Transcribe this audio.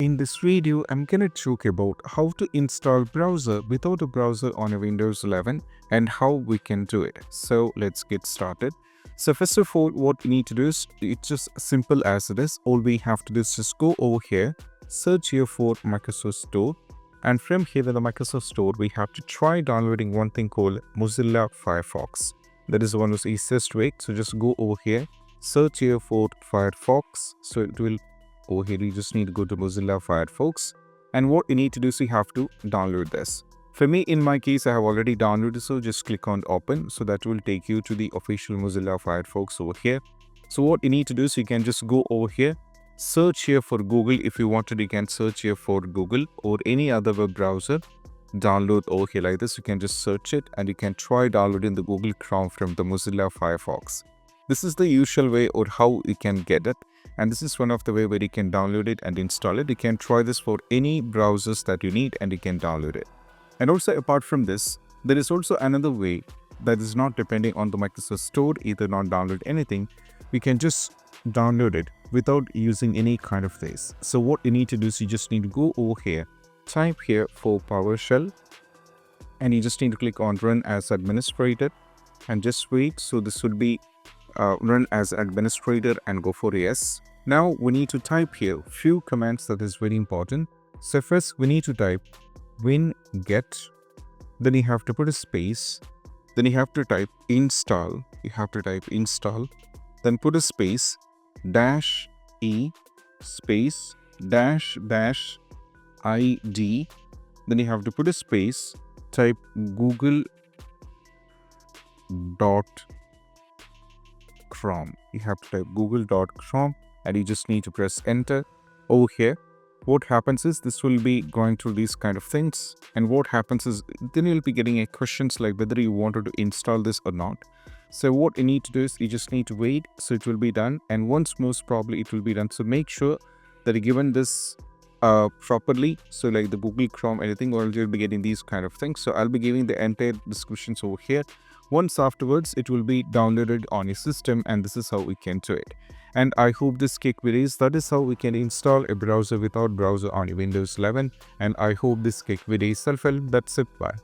In this video, I'm gonna talk about how to install browser without a browser on a Windows 11 and how we can do it. So let's get started. So first of all, what we need to do is it's just simple as it is. All we have to do is just go over here, search here for Microsoft Store, and from here in the Microsoft Store, we have to try downloading one thing called Mozilla Firefox. That is one of the easiest way. So just go over here, search here for Firefox. So it will over here you just need to go to Mozilla Firefox, and what you need to do is you have to download this. For me, in my case, I have already downloaded, so just click on open. So that will take you to the official Mozilla Firefox over here. So what you need to do is you can just go over here, search here for Google. If you wanted, you can search here for Google or any other web browser. Download over here like this. You can just search it and you can try downloading the Google Chrome from the Mozilla Firefox. This is the usual way or how you can get it, and this is one of the way where you can download it and install it. You can try this for any browsers that you need and you can download it. And also apart from this, there is also another way that is not depending on the Microsoft Store, either not download anything. We can just download it without using any kind of this. So what you need to do is you just need to go over here, type here for PowerShell, and you just need to click on run as administrator and just wait. So this would be run as administrator and go for yes. Now we need to type here few commands that is very important. So first we need to type winget, then you have to put a space, then you have to type install, then put a space, -e space dash id, then you have to put a space, type google.chrome. You have to type google.chrome and you just need to press enter. Over here, what happens is this will be going through these kind of things, and what happens is then you'll be getting a questions like whether you wanted to install this or not. So what you need to do is you just need to wait, so it will be done, and once most probably it will be done. So make sure that you given this properly, so like the Google Chrome anything, or you'll be getting these kind of things. So I'll be giving the entire descriptions over here. Once afterwards it will be downloaded on your system, and this is how we can do it. And I hope this quick video is that is how we can install a browser without browser on your Windows 11, and I hope this quick video is helpful. That's it. Bye.